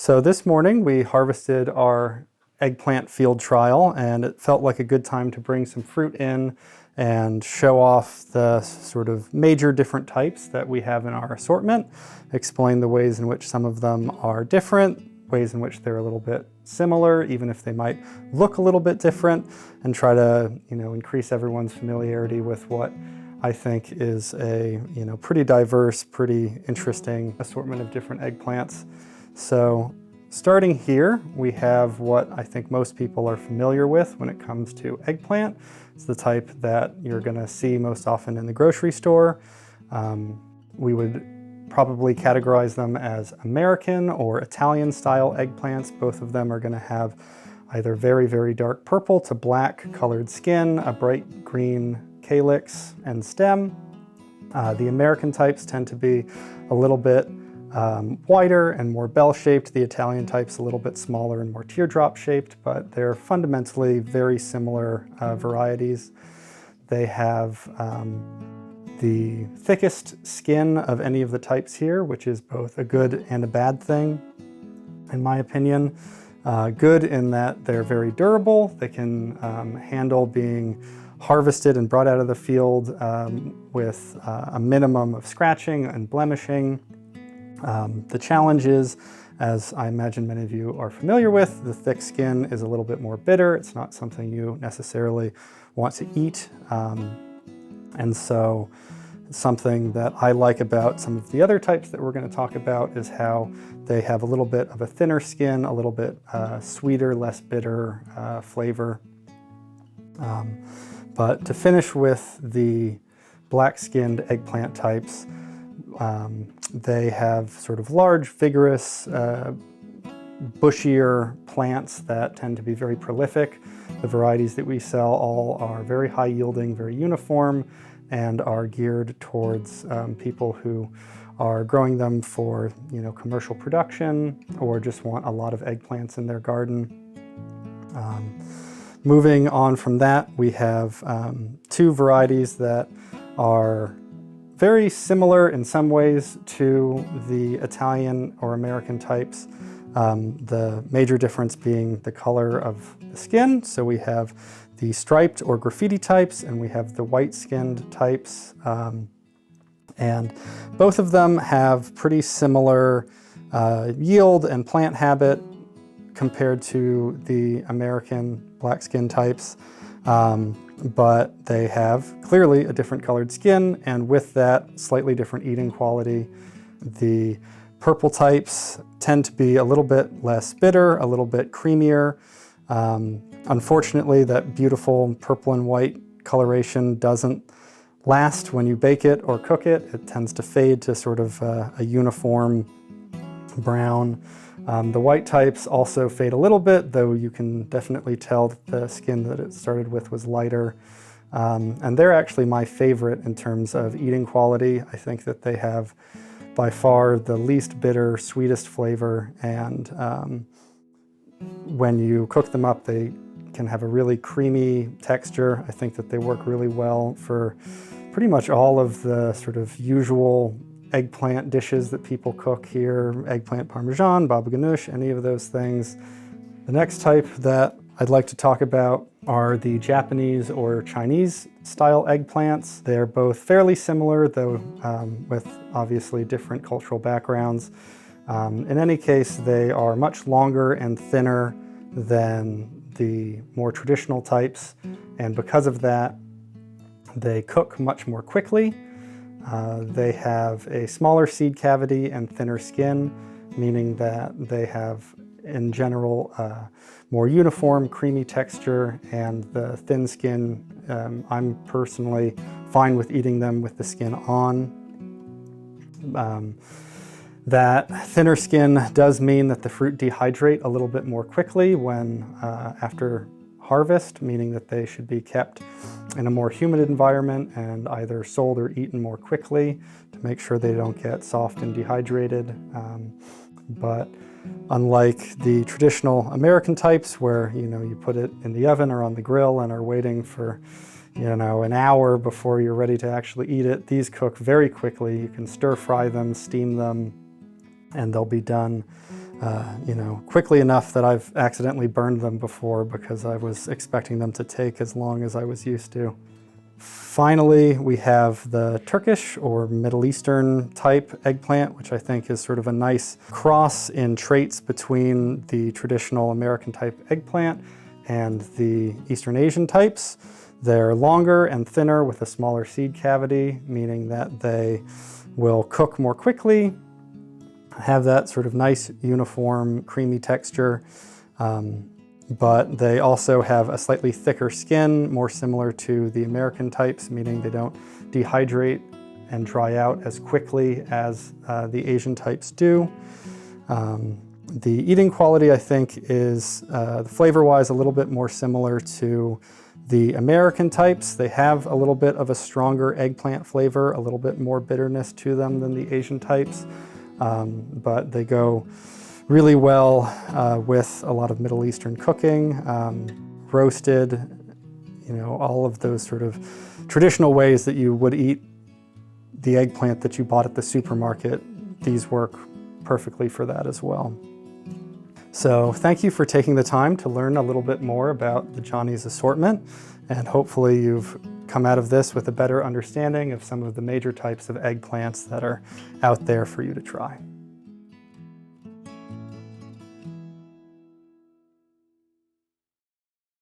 So this morning we harvested our eggplant field trial, and it felt like a good time to bring some fruit in and show off the sort of major different types that we have in our assortment, explain the ways in which some of them are different, ways in which they're a little bit similar, even if they might look a little bit different, and try to, increase everyone's familiarity with what I think is a, pretty diverse, pretty interesting assortment of different eggplants. So starting here, we have what I think most people are familiar with when it comes to eggplant. It's the type that you're going to see most often in the grocery store. We would probably categorize them as American or Italian style eggplants. Both of them are going to have either very, very dark purple to black colored skin, a bright green calyx and stem. The American types tend to be a little bit wider and more bell-shaped. The Italian type's a little bit smaller and more teardrop-shaped, but they're fundamentally very similar varieties. They have the thickest skin of any of the types here, which is both a good and a bad thing, in my opinion. Good in that they're very durable. They can handle being harvested and brought out of the field with a minimum of scratching and blemishing. The challenge is, as I imagine many of you are familiar with, the thick skin is a little bit more bitter. It's not something you necessarily want to eat. And so something that I like about some of the other types that we're going to talk about is how they have a little bit of a thinner skin, a little bit sweeter, less bitter flavor. But to finish with the black-skinned eggplant types, they have sort of large, vigorous, bushier plants that tend to be very prolific. The varieties that we sell all are very high yielding, very uniform, and are geared towards people who are growing them for commercial production or just want a lot of eggplants in their garden. Moving on from that, we have two varieties that are very similar in some ways to the Italian or American types. The major difference being the color of the skin. So we have the striped or graffiti types, and we have the white-skinned types. And both of them have pretty similar yield and plant habit compared to the American black-skin types. But they have clearly a different colored skin, and with that, slightly different eating quality. The purple types tend to be a little bit less bitter, a little bit creamier. Unfortunately, that beautiful purple and white coloration doesn't last when you bake it or cook it. It tends to fade to sort of a uniform brown. The white types also fade a little bit, though you can definitely tell that the skin that it started with was lighter. And they're actually my favorite in terms of eating quality. I think that they have by far the least bitter, sweetest flavor, and when you cook them up, they can have a really creamy texture. I think that they work really well for pretty much all of the sort of usual eggplant dishes that people cook here, eggplant parmesan, baba ganoush, any of those things. The next type that I'd like to talk about are the Japanese or Chinese style eggplants. They're both fairly similar, though with obviously different cultural backgrounds. In any case, they are much longer and thinner than the more traditional types, and because of that, they cook much more quickly. They have a smaller seed cavity and thinner skin, meaning that they have, in general, more uniform, creamy texture, and the thin skin, I'm personally fine with eating them with the skin on. That thinner skin does mean that the fruit dehydrate a little bit more quickly when after harvest, meaning that they should be kept in a more humid environment and either sold or eaten more quickly to make sure they don't get soft and dehydrated. But unlike the traditional American types where you put it in the oven or on the grill and are waiting for an hour before you're ready to actually eat it, these cook very quickly. You can stir fry them, steam them, and they'll be done quickly enough that I've accidentally burned them before because I was expecting them to take as long as I was used to. Finally, we have the Turkish or Middle Eastern type eggplant, which I think is sort of a nice cross in traits between the traditional American type eggplant and the Eastern Asian types. They're longer and thinner with a smaller seed cavity, meaning that they will cook more quickly, have that sort of nice uniform creamy texture, but they also have a slightly thicker skin, more similar to the American types, meaning they don't dehydrate and dry out as quickly as the Asian types do. The eating quality, I think, is flavor-wise a little bit more similar to the American types. They have a little bit of a stronger eggplant flavor, a little bit more bitterness to them than the Asian types, but they go really well with a lot of Middle Eastern cooking, roasted, all of those sort of traditional ways that you would eat the eggplant that you bought at the supermarket. These work perfectly for that as well. So thank you for taking the time to learn a little bit more about the Johnny's assortment, and hopefully you've come out of this with a better understanding of some of the major types of eggplants that are out there for you to try.